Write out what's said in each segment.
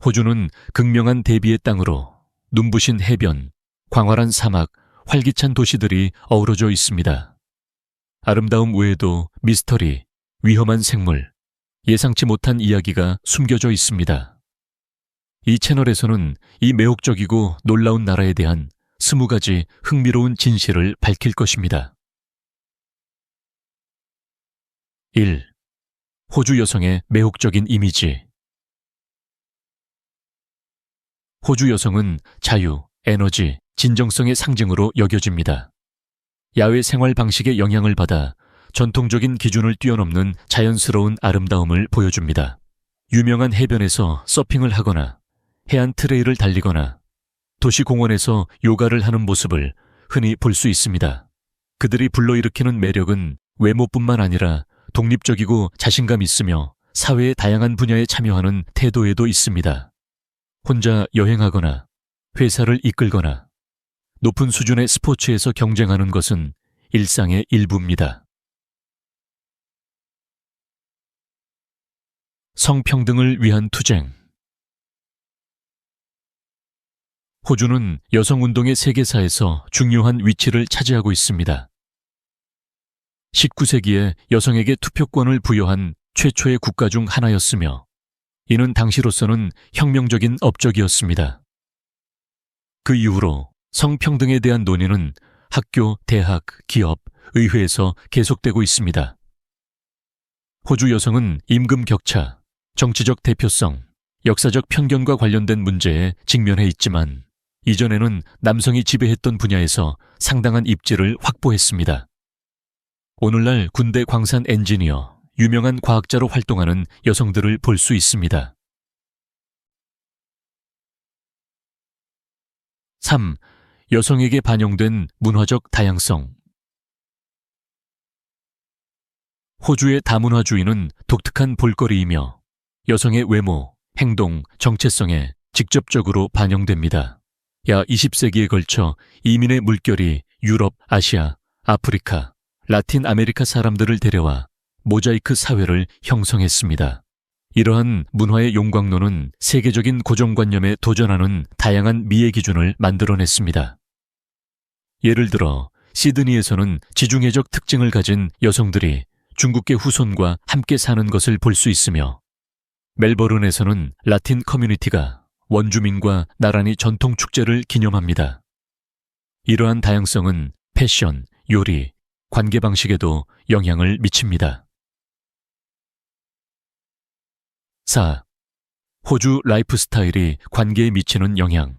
호주는 극명한 대비의 땅으로 눈부신 해변, 광활한 사막, 활기찬 도시들이 어우러져 있습니다. 아름다움 외에도 미스터리, 위험한 생물, 예상치 못한 이야기가 숨겨져 있습니다. 이 채널에서는 이 매혹적이고 놀라운 나라에 대한 20가지 흥미로운 진실을 밝힐 것입니다. 1. 호주 여성의 매혹적인 이미지. 호주 여성은 자유, 에너지, 진정성의 상징으로 여겨집니다. 야외 생활 방식의 영향을 받아 전통적인 기준을 뛰어넘는 자연스러운 아름다움을 보여줍니다. 유명한 해변에서 서핑을 하거나 해안 트레일을 달리거나 도시 공원에서 요가를 하는 모습을 흔히 볼 수 있습니다. 그들이 불러일으키는 매력은 외모뿐만 아니라 독립적이고 자신감 있으며 사회의 다양한 분야에 참여하는 태도에도 있습니다. 혼자 여행하거나 회사를 이끌거나 높은 수준의 스포츠에서 경쟁하는 것은 일상의 일부입니다. 성평등을 위한 투쟁. 호주는 여성운동의 세계사에서 중요한 위치를 차지하고 있습니다. 19세기에 여성에게 투표권을 부여한 최초의 국가 중 하나였으며 이는 당시로서는 혁명적인 업적이었습니다. 그 이후로 성평등에 대한 논의는 학교, 대학, 기업, 의회에서 계속되고 있습니다. 호주 여성은 임금 격차, 정치적 대표성, 역사적 편견과 관련된 문제에 직면해 있지만 이전에는 남성이 지배했던 분야에서 상당한 입지를 확보했습니다. 오늘날 군대 광산 엔지니어, 유명한 과학자로 활동하는 여성들을 볼 수 있습니다. 3. 여성에게 반영된 문화적 다양성. 호주의 다문화주의는 독특한 볼거리이며 여성의 외모, 행동, 정체성에 직접적으로 반영됩니다. 약 20세기에 걸쳐 이민의 물결이 유럽, 아시아, 아프리카, 라틴 아메리카 사람들을 데려와 모자이크 사회를 형성했습니다. 이러한 문화의 용광로는 세계적인 고정관념에 도전하는 다양한 미의 기준을 만들어냈습니다. 예를 들어 시드니에서는 지중해적 특징을 가진 여성들이 중국계 후손과 함께 사는 것을 볼 수 있으며 멜버른에서는 라틴 커뮤니티가 원주민과 나란히 전통 축제를 기념합니다. 이러한 다양성은 패션, 요리, 관계 방식에도 영향을 미칩니다. 4. 호주 라이프 스타일이 관계에 미치는 영향.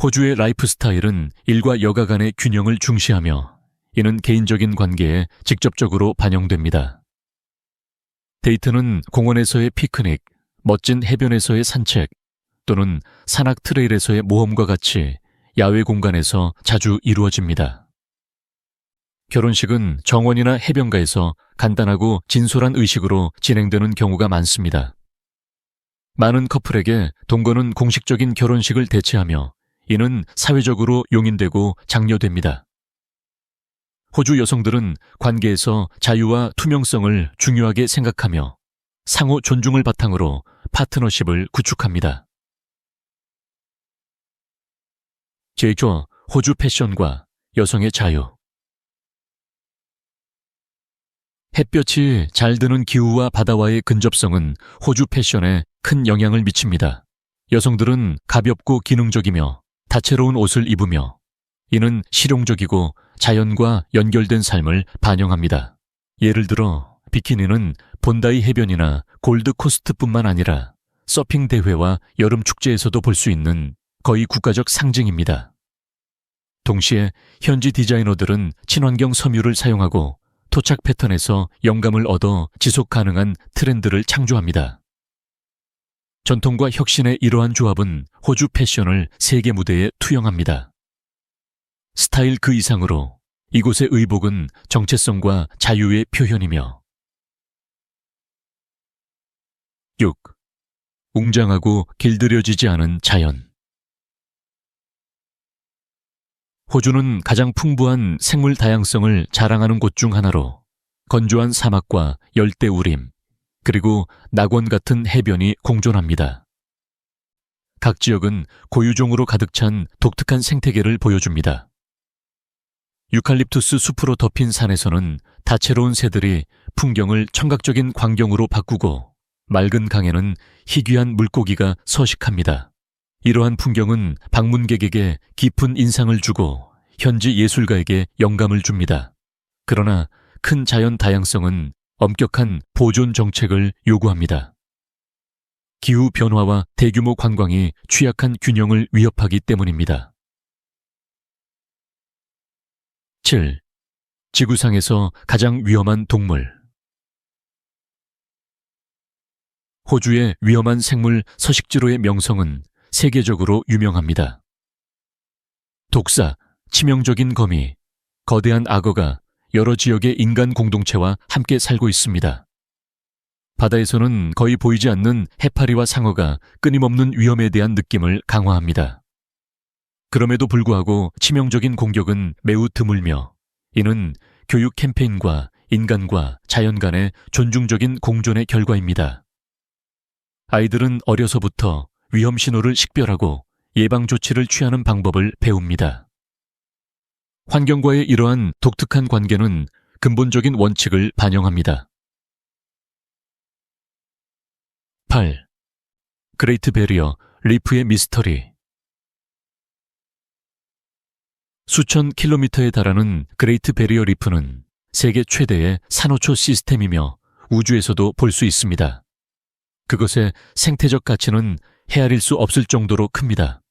호주의 라이프 스타일은 일과 여가 간의 균형을 중시하며 이는 개인적인 관계에 직접적으로 반영됩니다. 데이트는 공원에서의 피크닉, 멋진 해변에서의 산책 또는 산악 트레일에서의 모험과 같이 야외 공간에서 자주 이루어집니다. 결혼식은 정원이나 해변가에서 간단하고 진솔한 의식으로 진행되는 경우가 많습니다. 많은 커플에게 동거는 공식적인 결혼식을 대체하며 이는 사회적으로 용인되고 장려됩니다. 호주 여성들은 관계에서 자유와 투명성을 중요하게 생각하며 상호 존중을 바탕으로 파트너십을 구축합니다. 제2조 호주 패션과 여성의 자유. 햇볕이 잘 드는 기후와 바다와의 근접성은 호주 패션에 큰 영향을 미칩니다. 여성들은 가볍고 기능적이며 다채로운 옷을 입으며 이는 실용적이고 자연과 연결된 삶을 반영합니다. 예를 들어 비키니는 본다이 해변이나 골드코스트뿐만 아니라 서핑 대회와 여름 축제에서도 볼 수 있는 거의 국가적 상징입니다. 동시에 현지 디자이너들은 친환경 섬유를 사용하고 토착 패턴에서 영감을 얻어 지속 가능한 트렌드를 창조합니다. 전통과 혁신의 이러한 조합은 호주 패션을 세계 무대에 투영합니다. 스타일 그 이상으로 이곳의 의복은 정체성과 자유의 표현이며 6. 웅장하고 길들여지지 않은 자연. 호주는 가장 풍부한 생물 다양성을 자랑하는 곳 중 하나로 건조한 사막과 열대 우림, 그리고 낙원 같은 해변이 공존합니다. 각 지역은 고유종으로 가득 찬 독특한 생태계를 보여줍니다. 유칼립투스 숲으로 덮인 산에서는 다채로운 새들이 풍경을 청각적인 광경으로 바꾸고, 맑은 강에는 희귀한 물고기가 서식합니다. 이러한 풍경은 방문객에게 깊은 인상을 주고 현지 예술가에게 영감을 줍니다. 그러나 큰 자연 다양성은 엄격한 보존 정책을 요구합니다. 기후 변화와 대규모 관광이 취약한 균형을 위협하기 때문입니다. 7. 지구상에서 가장 위험한 동물. 호주의 위험한 생물 서식지로의 명성은 세계적으로 유명합니다. 독사, 치명적인 거미, 거대한 악어가 여러 지역의 인간 공동체와 함께 살고 있습니다. 바다에서는 거의 보이지 않는 해파리와 상어가 끊임없는 위험에 대한 느낌을 강화합니다. 그럼에도 불구하고 치명적인 공격은 매우 드물며, 이는 교육 캠페인과 인간과 자연 간의 존중적인 공존의 결과입니다. 아이들은 어려서부터 위험 신호를 식별하고 예방 조치를 취하는 방법을 배웁니다. 환경과의 이러한 독특한 관계는 근본적인 원칙을 반영합니다. 8. 그레이트 베리어 리프의 미스터리. 수천 킬로미터에 달하는 그레이트 베리어 리프는 세계 최대의 산호초 시스템이며 우주에서도 볼 수 있습니다. 그것의 생태적 가치는 헤아릴 수 없을 정도로 큽니다.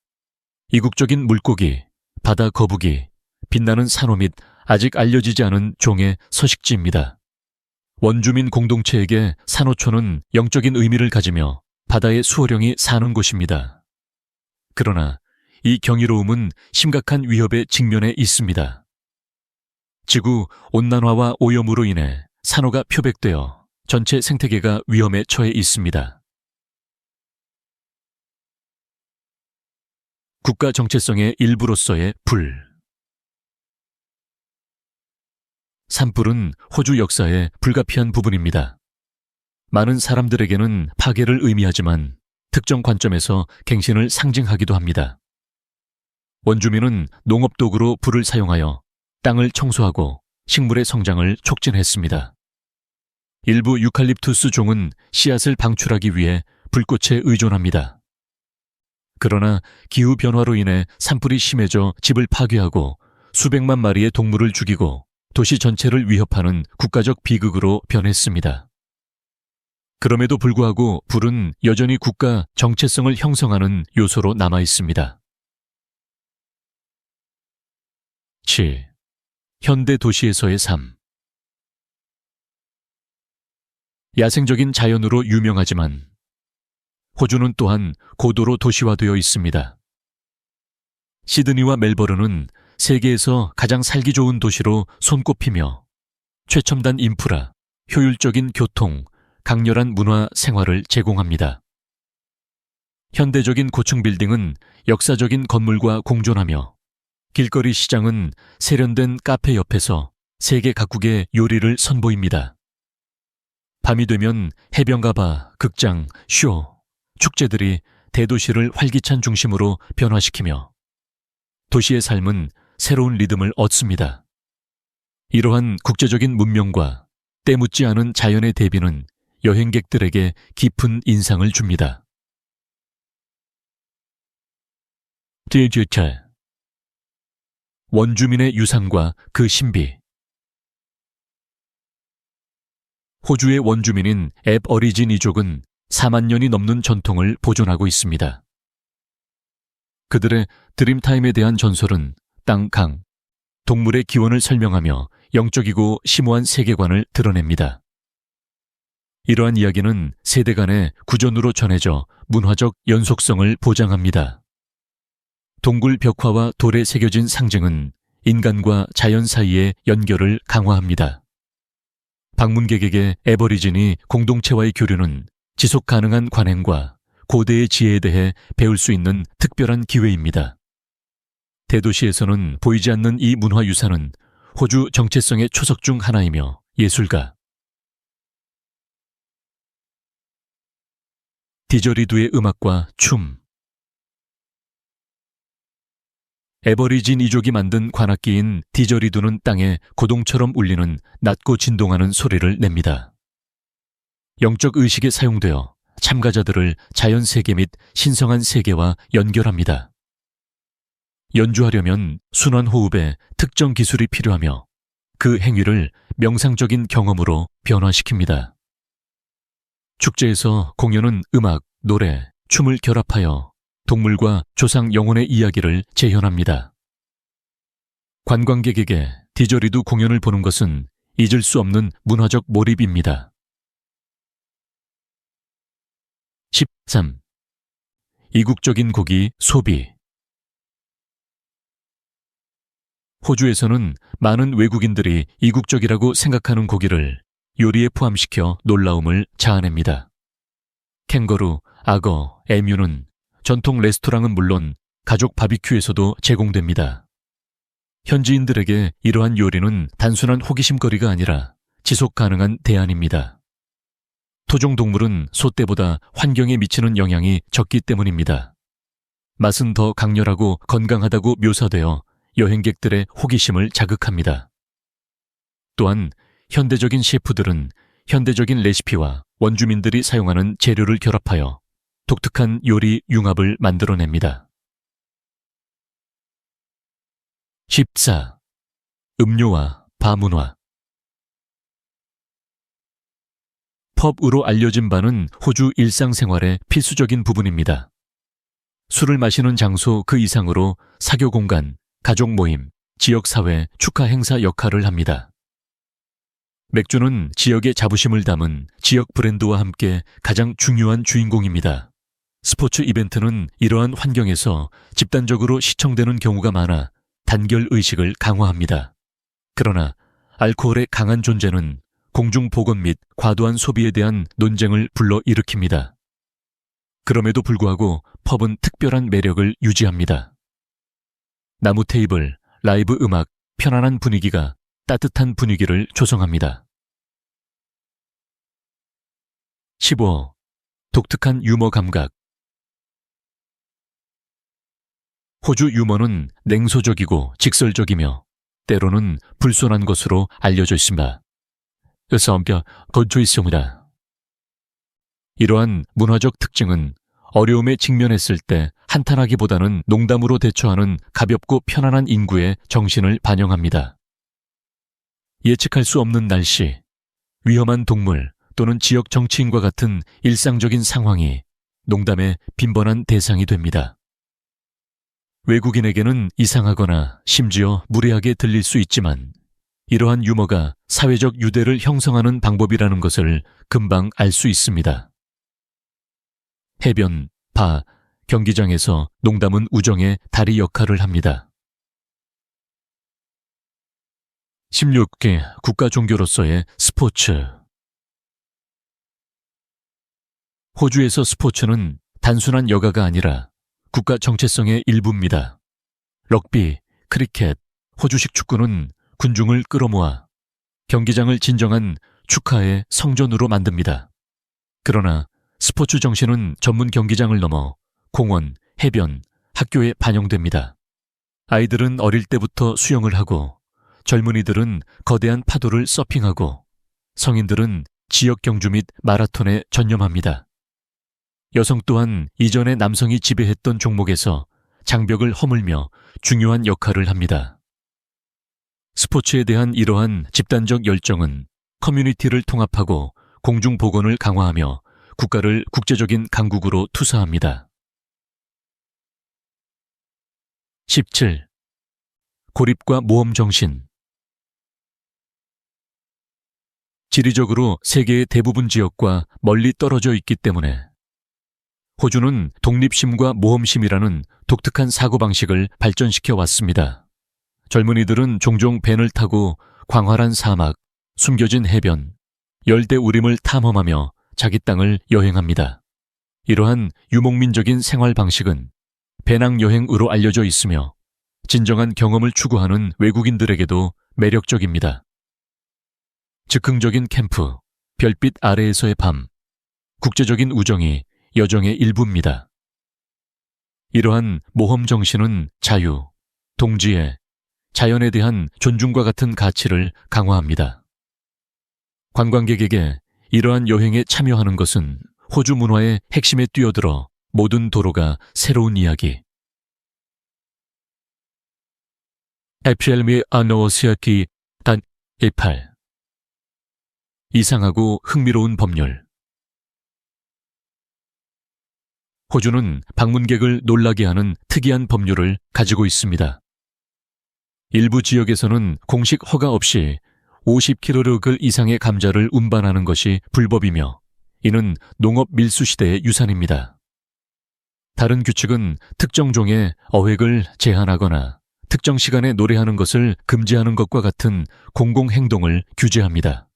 이국적인 물고기, 바다 거북이, 빛나는 산호 및 아직 알려지지 않은 종의 서식지입니다. 원주민 공동체에게 산호초는 영적인 의미를 가지며 바다의 수호령이 사는 곳입니다. 그러나 이 경이로움은 심각한 위협에 직면해 있습니다. 지구 온난화와 오염으로 인해 산호가 표백되어 전체 생태계가 위험에 처해 있습니다. 국가 정체성의 일부로서의 불. 산불은 호주 역사의 불가피한 부분입니다. 많은 사람들에게는 파괴를 의미하지만 특정 관점에서 갱신을 상징하기도 합니다. 원주민은 농업도구로 불을 사용하여 땅을 청소하고 식물의 성장을 촉진했습니다. 일부 유칼립투스 종은 씨앗을 방출하기 위해 불꽃에 의존합니다. 그러나 기후변화로 인해 산불이 심해져 집을 파괴하고 수백만 마리의 동물을 죽이고 도시 전체를 위협하는 국가적 비극으로 변했습니다. 그럼에도 불구하고 불은 여전히 국가 정체성을 형성하는 요소로 남아 있습니다. 7. 현대 도시에서의 삶. 야생적인 자연으로 유명하지만 호주는 또한 고도로 도시화되어 있습니다. 시드니와 멜버른은 세계에서 가장 살기 좋은 도시로 손꼽히며 최첨단 인프라, 효율적인 교통, 강렬한 문화 생활을 제공합니다. 현대적인 고층 빌딩은 역사적인 건물과 공존하며 길거리 시장은 세련된 카페 옆에서 세계 각국의 요리를 선보입니다. 밤이 되면 해변가 바, 극장, 쇼, 축제들이 대도시를 활기찬 중심으로 변화시키며 도시의 삶은 새로운 리듬을 얻습니다. 이러한 국제적인 문명과 때묻지 않은 자연의 대비는 여행객들에게 깊은 인상을 줍니다. 디지털. 원주민의 유산과 그 신비. 호주의 원주민인 애버리지니족은 4만 년이 넘는 전통을 보존하고 있습니다. 그들의 드림타임에 대한 전설은 땅, 강, 동물의 기원을 설명하며 영적이고 심오한 세계관을 드러냅니다. 이러한 이야기는 세대 간의 구전으로 전해져 문화적 연속성을 보장합니다. 동굴 벽화와 돌에 새겨진 상징은 인간과 자연 사이의 연결을 강화합니다. 방문객에게 애버리진이 공동체와의 교류는 지속 가능한 관행과 고대의 지혜에 대해 배울 수 있는 특별한 기회입니다. 대도시에서는 보이지 않는 이 문화유산은 호주 정체성의 초석 중 하나이며 예술가, 디저리두의 음악과 춤. 에버리지니족이 만든 관악기인 디저리두는 땅에 고동처럼 울리는 낮고 진동하는 소리를 냅니다. 영적 의식에 사용되어 참가자들을 자연 세계 및 신성한 세계와 연결합니다. 연주하려면 순환 호흡에 특정 기술이 필요하며 그 행위를 명상적인 경험으로 변화시킵니다. 축제에서 공연은 음악, 노래, 춤을 결합하여 동물과 조상 영혼의 이야기를 재현합니다. 관광객에게 디저리두 공연을 보는 것은 잊을 수 없는 문화적 몰입입니다. 13. 이국적인 고기 소비. 호주에서는 많은 외국인들이 이국적이라고 생각하는 고기를 요리에 포함시켜 놀라움을 자아냅니다. 캥거루, 악어, 에뮤는 전통 레스토랑은 물론 가족 바비큐에서도 제공됩니다. 현지인들에게 이러한 요리는 단순한 호기심거리가 아니라 지속 가능한 대안입니다. 토종 동물은 소떼보다 환경에 미치는 영향이 적기 때문입니다. 맛은 더 강렬하고 건강하다고 묘사되어 여행객들의 호기심을 자극합니다. 또한 현대적인 셰프들은 현대적인 레시피와 원주민들이 사용하는 재료를 결합하여 독특한 요리 융합을 만들어냅니다. 14. 음료와 바문화. 펍으로 알려진 바는 호주 일상생활의 필수적인 부분입니다. 술을 마시는 장소 그 이상으로 사교 공간, 가족 모임, 지역사회, 축하 행사 역할을 합니다. 맥주는 지역의 자부심을 담은 지역 브랜드와 함께 가장 중요한 주인공입니다. 스포츠 이벤트는 이러한 환경에서 집단적으로 시청되는 경우가 많아 단결 의식을 강화합니다. 그러나 알코올의 강한 존재는 공중보건 및 과도한 소비에 대한 논쟁을 불러일으킵니다. 그럼에도 불구하고 펍은 특별한 매력을 유지합니다. 나무 테이블, 라이브 음악, 편안한 분위기가 따뜻한 분위기를 조성합니다. 15. 독특한 유머 감각. 호주 유머는 냉소적이고 직설적이며 때로는 불손한 것으로 알려져 있습니다. 선뼈 건조 있습니다. 이러한 문화적 특징은 어려움에 직면했을 때 한탄하기보다는 농담으로 대처하는 가볍고 편안한 인구의 정신을 반영합니다. 예측할 수 없는 날씨, 위험한 동물 또는 지역 정치인과 같은 일상적인 상황이 농담의 빈번한 대상이 됩니다. 외국인에게는 이상하거나 심지어 무례하게 들릴 수 있지만 이러한 유머가 사회적 유대를 형성하는 방법이라는 것을 금방 알 수 있습니다. 해변, 바, 경기장에서 농담은 우정의 다리 역할을 합니다. 16개 국가 종교로서의 스포츠. 호주에서 스포츠는 단순한 여가가 아니라 국가 정체성의 일부입니다. 럭비, 크리켓, 호주식 축구는 군중을 끌어모아 경기장을 진정한 축하의 성전으로 만듭니다. 그러나 스포츠 정신은 전문 경기장을 넘어 공원, 해변, 학교에 반영됩니다. 아이들은 어릴 때부터 수영을 하고 젊은이들은 거대한 파도를 서핑하고 성인들은 지역 경주 및 마라톤에 전념합니다. 여성 또한 이전에 남성이 지배했던 종목에서 장벽을 허물며 중요한 역할을 합니다. 스포츠에 대한 이러한 집단적 열정은 커뮤니티를 통합하고 공중보건을 강화하며 국가를 국제적인 강국으로 투사합니다. 17. 고립과 모험 정신. 지리적으로 세계의 대부분 지역과 멀리 떨어져 있기 때문에 호주는 독립심과 모험심이라는 독특한 사고방식을 발전시켜 왔습니다. 젊은이들은 종종 밴을 타고 광활한 사막, 숨겨진 해변, 열대우림을 탐험하며 자기 땅을 여행합니다. 이러한 유목민적인 생활 방식은 배낭여행으로 알려져 있으며 진정한 경험을 추구하는 외국인들에게도 매력적입니다. 즉흥적인 캠프, 별빛 아래에서의 밤, 국제적인 우정이 여정의 일부입니다. 이러한 모험 정신은 자유, 동지애, 자연에 대한 존중과 같은 가치를 강화합니다. 관광객에게 이러한 여행에 참여하는 것은 호주 문화의 핵심에 뛰어들어 모든 도로가 새로운 이야기. 에피엘미 아노시아키 단 18 이상하고 흥미로운 법률. 호주는 방문객을 놀라게 하는 특이한 법률을 가지고 있습니다. 일부 지역에서는 공식 허가 없이 50kg 이상의 감자를 운반하는 것이 불법이며 이는 농업 밀수 시대의 유산입니다. 다른 규칙은 특정 종의 어획을 제한하거나 특정 시간에 노래하는 것을 금지하는 것과 같은 공공행동을 규제합니다.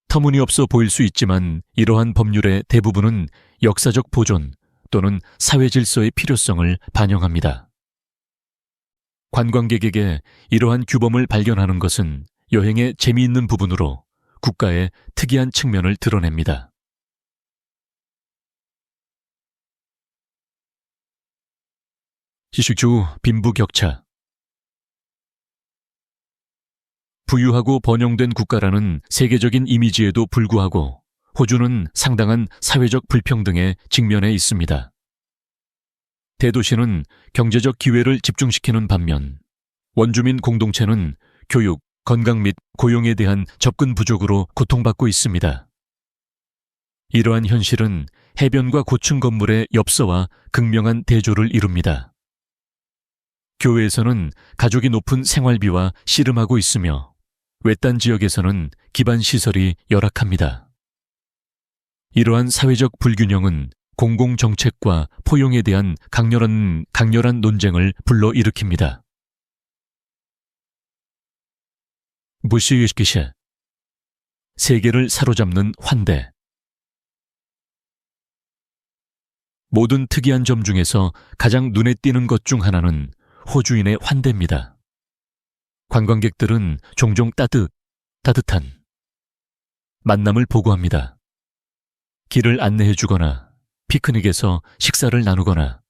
터무니없어 보일 수 있지만 이러한 법률의 대부분은 역사적 보존 또는 사회 질서의 필요성을 반영합니다. 관광객에게 이러한 규범을 발견하는 것은 여행의 재미있는 부분으로 국가의 특이한 측면을 드러냅니다. 지식주 빈부격차. 부유하고 번영된 국가라는 세계적인 이미지에도 불구하고 호주는 상당한 사회적 불평등에 직면해 있습니다. 대도시는 경제적 기회를 집중시키는 반면 원주민 공동체는 교육, 건강 및 고용에 대한 접근 부족으로 고통받고 있습니다. 이러한 현실은 해변과 고층 건물의 엽서와 극명한 대조를 이룹니다. 교외에서는 가족이 높은 생활비와 씨름하고 있으며 외딴 지역에서는 기반 시설이 열악합니다. 이러한 사회적 불균형은 공공정책과 포용에 대한 강렬한 논쟁을 불러일으킵니다. 무시유시키시 세계를 사로잡는 환대. 모든 특이한 점 중에서 가장 눈에 띄는 것 중 하나는 호주인의 환대입니다. 관광객들은 종종 따뜻한 만남을 보고합니다. 길을 안내해주거나 피크닉에서 식사를 나누거나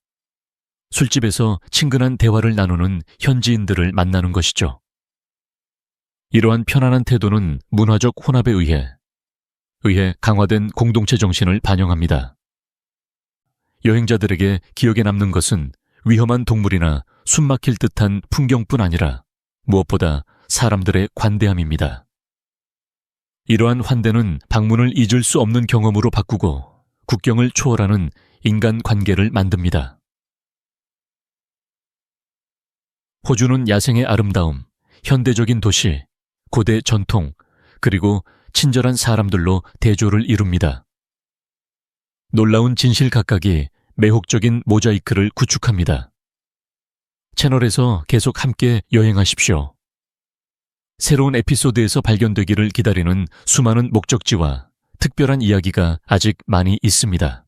술집에서 친근한 대화를 나누는 현지인들을 만나는 것이죠. 이러한 편안한 태도는 문화적 혼합에 의해 강화된 공동체 정신을 반영합니다. 여행자들에게 기억에 남는 것은 위험한 동물이나 숨막힐 듯한 풍경뿐 아니라 무엇보다 사람들의 관대함입니다. 이러한 환대는 방문을 잊을 수 없는 경험으로 바꾸고 국경을 초월하는 인간 관계를 만듭니다. 호주는 야생의 아름다움, 현대적인 도시, 고대 전통, 그리고 친절한 사람들로 대조를 이룹니다. 놀라운 진실 각각이 매혹적인 모자이크를 구축합니다. 채널에서 계속 함께 여행하십시오. 새로운 에피소드에서 발견되기를 기다리는 수많은 목적지와 특별한 이야기가 아직 많이 있습니다.